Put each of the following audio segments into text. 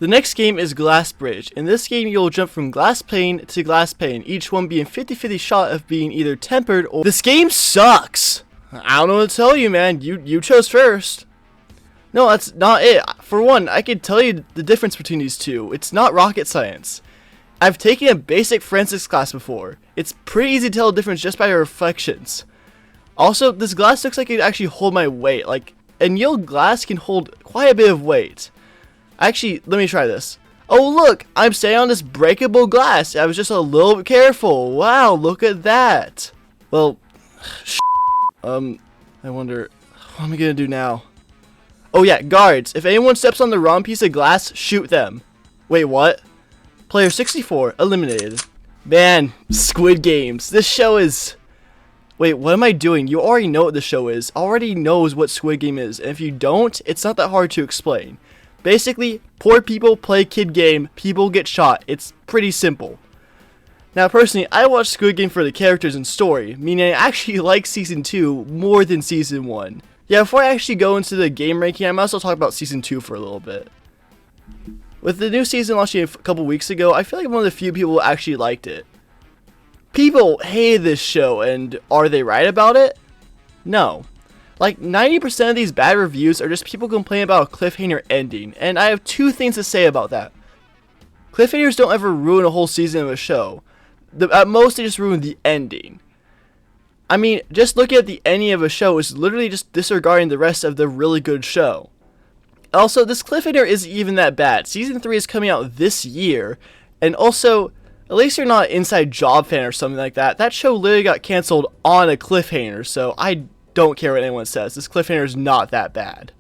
The next game is Glass Bridge. In this game, you'll jump from glass pane to glass pane, each one being 50-50 shot of being either tempered or... This game sucks! I don't know what to tell you, man. You chose first. No, that's not it. For one, I can tell you the difference between these two. It's not rocket science. I've taken a basic forensics class before. It's pretty easy to tell the difference just by your reflections. Also, this glass looks like it actually hold my weight. Like, annealed glass can hold quite a bit of weight. Actually, let me try this. Oh look, I'm standing on this breakable glass. I was just a little bit careful. Wow, look at that. Well, I wonder, what am I gonna do now? Oh yeah, guards. If anyone steps on the wrong piece of glass, shoot them. Wait, what? Player 64 eliminated. Man, Squid Games. This show is... Wait, what am I doing? You already know what the show is. Already knows what Squid Game is. And if you don't, it's not that hard to explain. Basically, poor people play kid game, people get shot. It's pretty simple. Now, personally, I watched Squid Game for the characters and story, meaning I actually like Season 2 more than Season 1. Yeah, before I actually go into the game ranking, I might as well talk about Season 2 for a little bit. With the new season launching a couple weeks ago, I feel like I'm one of the few people who actually liked it. People hated this show, and are they right about it? No. Like, 90% of these bad reviews are just people complaining about a cliffhanger ending, and I have two things to say about that. Cliffhangers don't ever ruin a whole season of a show. At most, they just ruin the ending. I mean, just looking at the ending of a show is literally just disregarding the rest of the really good show. Also, this cliffhanger isn't even that bad. Season 3 is coming out this year, and also, at least you're not an Inside Job fan or something like that. That show literally got canceled on a cliffhanger, so I don't care what anyone says. This cliffhanger is not that bad.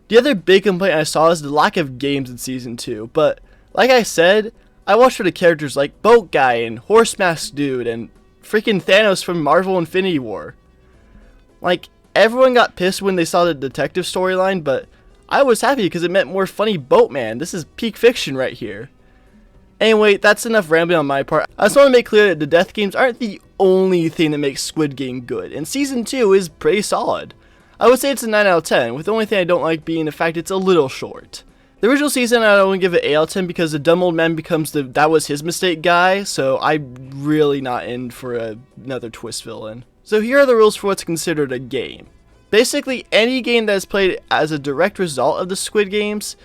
The other big complaint I saw is the lack of games in Season 2, but like I said, I watched for the characters like Boat Guy and Horse Mask Dude and freaking Thanos from Marvel Infinity War. Like, everyone got pissed when they saw the detective storyline, but I was happy because it meant more funny boatman. This is peak fiction right here. Anyway, that's enough rambling on my part. I just want to make clear that the death games aren't the only thing that makes Squid Game good, and Season 2 is pretty solid. I would say it's a 9 out of 10, with the only thing I don't like being the fact it's a little short. The original season I'd only give it 8 out of 10 because the dumb old man becomes the that was his mistake guy, so I'm really not in for another twist villain. So here are the rules for what's considered a game. Basically, any game that is played as a direct result of the Squid Games,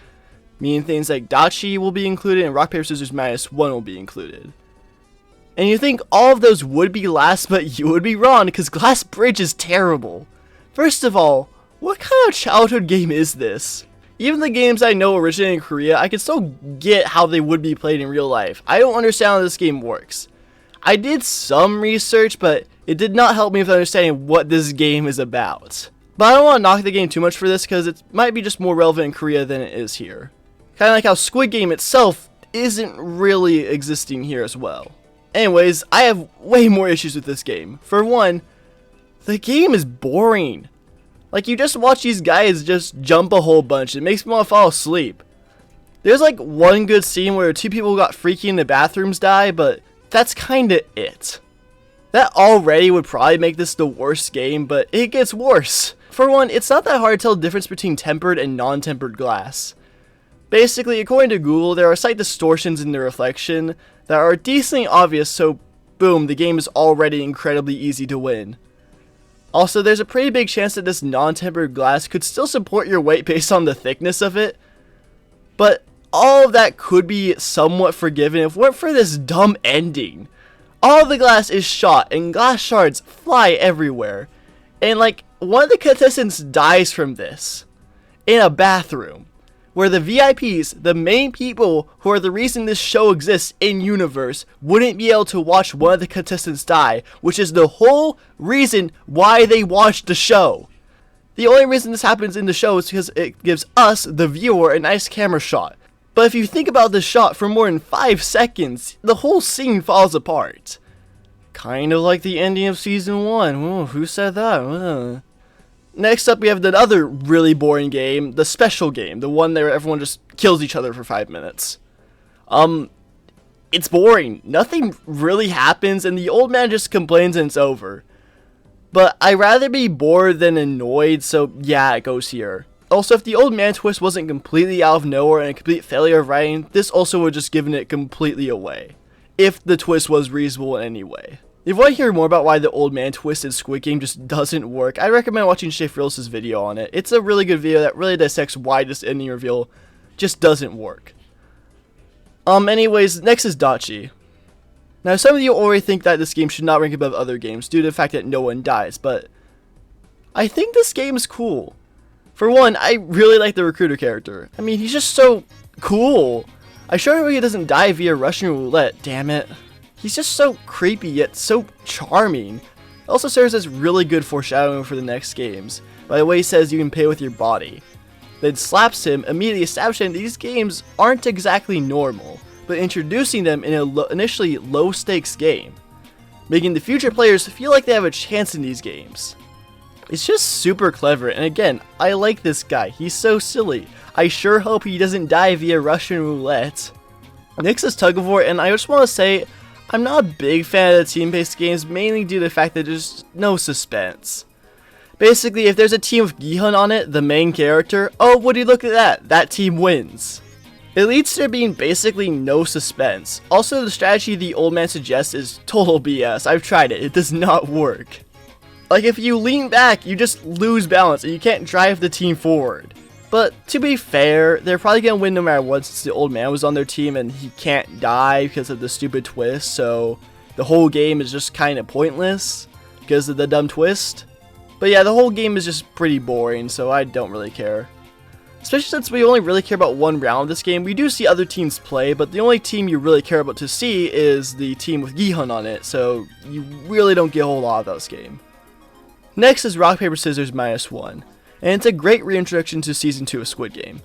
meaning things like Dachi will be included and Rock Paper Scissors -1 will be included. And you think all of those would be last, but you would be wrong because Glass Bridge is terrible. First of all, what kind of childhood game is this? Even the games I know originated in Korea, I can still get how they would be played in real life. I don't understand how this game works. I did some research, but it did not help me with understanding what this game is about. But I don't want to knock the game too much for this because it might be just more relevant in Korea than it is here. Kind of like how Squid Game itself isn't really existing here as well. Anyways, I have way more issues with this game. For one, the game is boring. Like, you just watch these guys just jump a whole bunch. It makes me want to fall asleep. There's like one good scene where two people who got freaky in the bathrooms die, but that's kinda it. That already would probably make this the worst game, but it gets worse. For one, it's not that hard to tell the difference between tempered and non-tempered glass. Basically, according to Google, there are slight distortions in the reflection that are decently obvious, so boom, the game is already incredibly easy to win. Also, there's a pretty big chance that this non-tempered glass could still support your weight based on the thickness of it, but all of that could be somewhat forgiven if it weren't for this dumb ending. All of the glass is shot and glass shards fly everywhere, and like, one of the contestants dies from this in a bathroom, where the VIPs, the main people who are the reason this show exists in universe, wouldn't be able to watch one of the contestants die, which is the whole reason why they watched the show. The only reason this happens in the show is because it gives us, the viewer, a nice camera shot. But if you think about this shot for more than 5 seconds, the whole scene falls apart. Kind of like the ending of Season 1. Ooh, who said that? Next up, we have the other really boring game, the special game, the one where everyone just kills each other for 5 minutes. It's boring. Nothing really happens, and the old man just complains and it's over. But I'd rather be bored than annoyed, so yeah, it goes here. Also, if the old man twist wasn't completely out of nowhere and a complete failure of writing, this also would have just given it completely away, if the twist was reasonable in any way. If you want to hear more about why the old man twist in Squid Game just doesn't work, I recommend watching Shay Fearless's video on it. It's a really good video that really dissects why this ending reveal just doesn't work. Anyways, next is Dachi. Now, some of you already think that this game should not rank above other games due to the fact that no one dies, but I think this game is cool. For one, I really like the recruiter character. I mean, he's just so cool. I sure hope he doesn't die via Russian roulette, damn it. He's just so creepy yet so charming. It also serves as really good foreshadowing for the next games, by the way he says you can pay with your body. Then slaps him, immediately establishing these games aren't exactly normal, but introducing them in an initially low stakes game, making the future players feel like they have a chance in these games. It's just super clever, and again, I like this guy, he's so silly. I sure hope he doesn't die via Russian roulette. Next is Tug of War, and I just want to say, I'm not a big fan of the team-based games, mainly due to the fact that there's no suspense. Basically, if there's a team with Gi-hun on it, the main character, oh, would you look at that team wins. It leads to there being basically no suspense. Also, the strategy the old man suggests is total BS. I've tried it, it does not work. Like, if you lean back, you just lose balance and you can't drive the team forward. But to be fair, they're probably going to win no matter what since the old man was on their team and he can't die because of the stupid twist, so the whole game is just kind of pointless because of the dumb twist. But yeah, the whole game is just pretty boring, so I don't really care. Especially since we only really care about one round of this game. We do see other teams play, but the only team you really care about to see is the team with Gi-hun on it, so you really don't get a whole lot of this game. Next is Rock Paper Scissors -1, and it's a great reintroduction to Season 2 of Squid Game.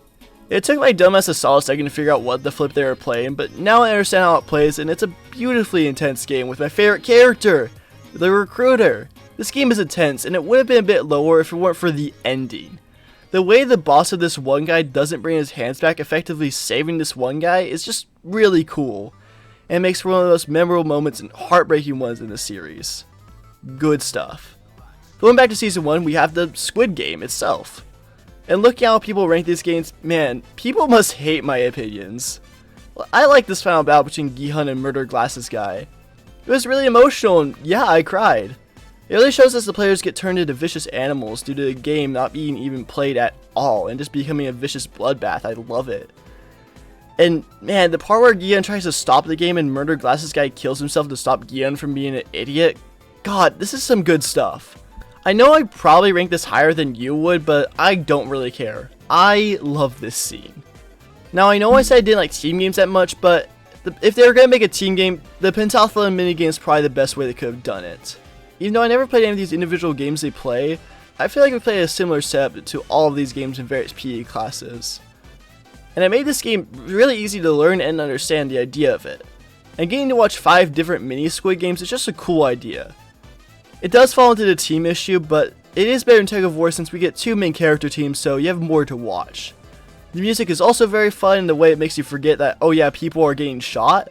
It took my dumbass a solid second to figure out what the flip they were playing, but now I understand how it plays, and it's a beautifully intense game with my favorite character, the recruiter. This game is intense, and it would have been a bit lower if it weren't for the ending. The way the boss of this one guy doesn't bring his hands back, effectively saving this one guy, is just really cool, and makes for one of the most memorable moments and heartbreaking ones in the series. Good stuff. Going back to Season 1, we have the Squid Game itself. And looking at how people rank these games, man, people must hate my opinions. I like this final battle between Gi-hun and Murder Glasses guy. It was really emotional, and yeah, I cried. It really shows us the players get turned into vicious animals due to the game not being even played at all and just becoming a vicious bloodbath. I love it. And man, the part where Gi-hun tries to stop the game and Murder Glasses guy kills himself to stop Gi-hun from being an idiot. God, this is some good stuff. I know I'd probably rank this higher than you would, but I don't really care. I love this scene. Now, I know I said I didn't like team games that much, but if they were going to make a team game, the pentathlon minigame is probably the best way they could have done it. Even though I never played any of these individual games they play, I feel like we played a similar setup to all of these games in various PE classes. And it made this game really easy to learn and understand the idea of it. And getting to watch 5 different mini Squid games is just a cool idea. It does fall into the team issue, but it is better than Tug of War since we get 2 main character teams, so you have more to watch. The music is also very fun in the way it makes you forget that, oh yeah, people are getting shot.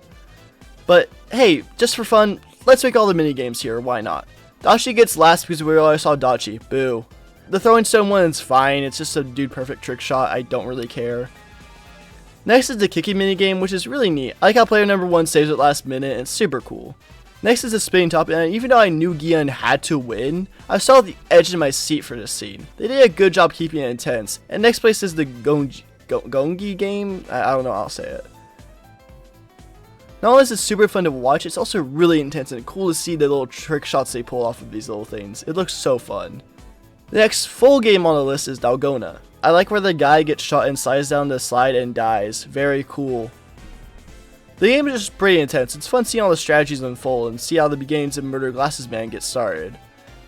But hey, just for fun, let's make all the mini games here, why not? Dachi gets last because we already saw Dachi, boo. The throwing stone one is fine, it's just a dude perfect trick shot, I don't really care. Next is the kicking minigame, which is really neat. I like how player number 1 saves it last minute, and it's super cool. Next is the spinning top, and even though I knew Gi-hun had to win, I saw the edge of my seat for this scene. They did a good job keeping it intense. And next place is the Gongi game? I don't know how I'll say it. Not only is it super fun to watch, it's also really intense and cool to see the little trick shots they pull off of these little things. It looks so fun. The next full game on the list is Dalgona. I like where the guy gets shot and slides down the slide and dies. Very cool. The game is just pretty intense. It's fun seeing all the strategies unfold and see how the beginnings of Murder Glasses Man get started.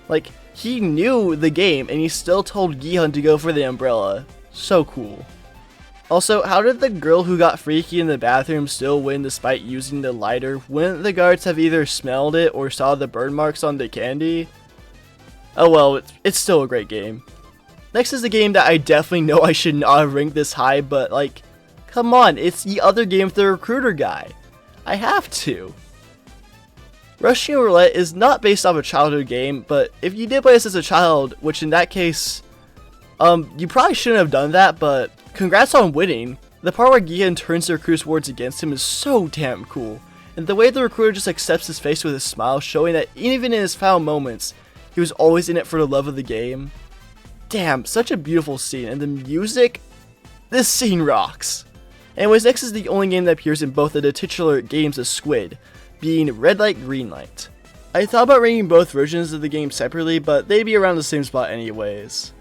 Like, he knew the game and he still told Gi-hun to go for the umbrella. So cool. Also, how did the girl who got freaky in the bathroom still win despite using the lighter? Wouldn't the guards have either smelled it or saw the burn marks on the candy? Oh well, it's still a great game. Next is the game that I definitely know I should not have ranked this high, but like, come on, it's the other game with the recruiter guy. I have to. Russian Roulette is not based off a childhood game, but if you did play this as a child, which in that case, You probably shouldn't have done that, but congrats on winning. The part where Gian turns the recruiter's words against him is so damn cool. And the way the recruiter just accepts his face with a smile, showing that even in his foul moments, he was always in it for the love of the game. Damn, such a beautiful scene, and the music, this scene rocks. Anyways, next is the only game that appears in both of the titular games of Squid, being Red Light, Green Light. I thought about ranking both versions of the game separately, but they'd be around the same spot anyways.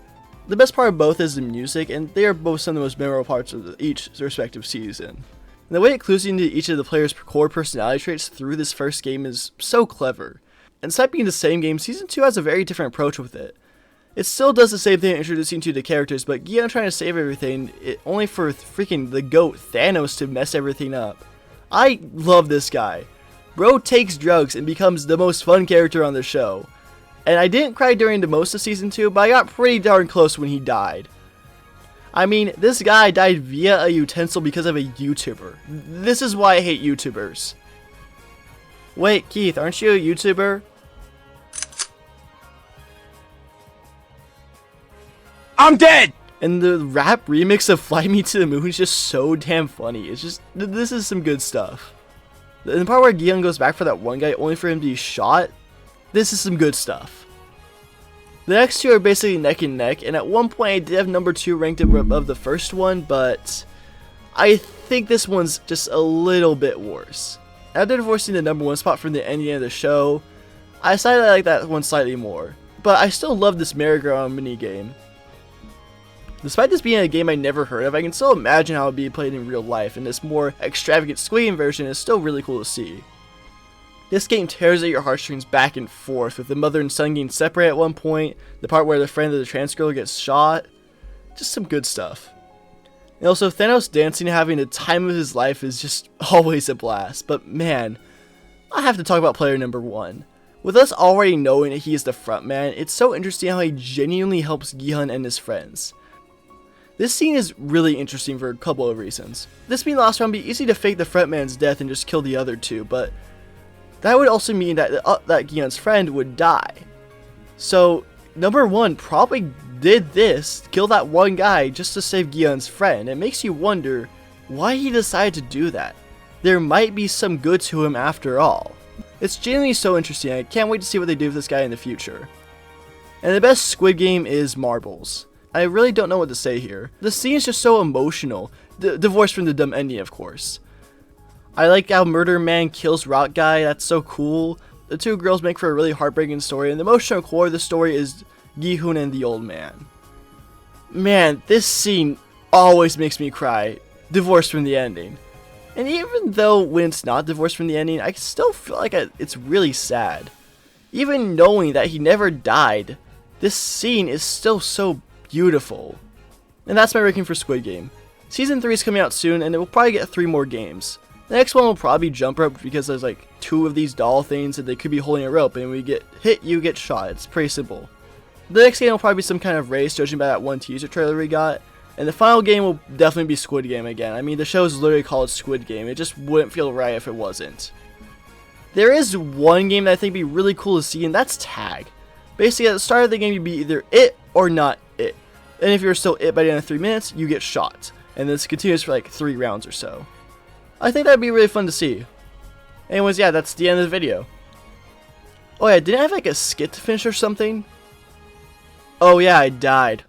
The best part of both is the music, and they are both some of the most memorable parts of each respective season. And the way it clues you into each of the players' core personality traits through this first game is so clever. And despite being the same game, Season 2 has a very different approach with it. It still does the same thing introducing to the characters, but Gian trying to save everything, only for freaking the GOAT Thanos to mess everything up. I love this guy. Bro takes drugs and becomes the most fun character on the show. And I didn't cry during the most of Season 2, but I got pretty darn close when he died. I mean, this guy died via a utensil because of a YouTuber. This is why I hate YouTubers. Wait, Keith, aren't you a YouTuber? I'm dead! And the rap remix of Fly Me to the Moon is just so damn funny. It's just, this is some good stuff. The part where Gian goes back for that one guy only for him to be shot, this is some good stuff. The next two are basically neck and neck, and at one point I did have number 2 ranked above the first one, but I think this one's just a little bit worse. After divorcing the number 1 spot from the ending of the show, I decided I like that one slightly more, but I still love this merry-go-round minigame. Despite this being a game I never heard of, I can still imagine how it would be played in real life, and this more extravagant Squid Game version is still really cool to see. This game tears at your heartstrings back and forth, with the mother and son getting separated at one point, the part where the friend of the trans girl gets shot. Just some good stuff. And also, Thanos dancing and having the time of his life is just always a blast, but man, I have to talk about player number 1. With us already knowing that he is the frontman, it's so interesting how he genuinely helps Gihan and his friends. This scene is really interesting for a couple of reasons. This being last round, it'd be easy to fake the frontman's death and just kill the other two, but that would also mean that that Gihan's friend would die. So, number 1 probably did this, kill that one guy just to save Gihan's friend. It makes you wonder why he decided to do that. There might be some good to him after all. It's genuinely so interesting. I can't wait to see what they do with this guy in the future. And the best Squid Game is Marbles. I really don't know what to say here. The scene is just so emotional. Divorced from the dumb ending, of course. I like how Murder Man kills Rock Guy, that's so cool. The two girls make for a really heartbreaking story, and the emotional core of the story is Gi-hoon and the old man. Man, this scene always makes me cry, divorced from the ending. And even though when it's not divorced from the ending, I still feel like it's really sad. Even knowing that he never died, this scene is still so beautiful. And that's my ranking for Squid Game. Season 3 is coming out soon, and it will probably get 3 more games. The next one will probably be Jump Rope because there's like 2 of these doll things and they could be holding a rope, and when you get hit, you get shot. It's pretty simple. The next game will probably be some kind of race, judging by that one teaser trailer we got. And the final game will definitely be Squid Game again. I mean, the show is literally called Squid Game. It just wouldn't feel right if it wasn't. There is one game that I think would be really cool to see, and that's Tag. Basically, at the start of the game, you'd be either it or not it. And if you're still it by the end of 3 minutes, you get shot. And this continues for like 3 rounds or so. I think that'd be really fun to see. Anyways, yeah, that's the end of the video. Oh yeah, didn't I have like a skit to finish or something? Oh yeah, I died.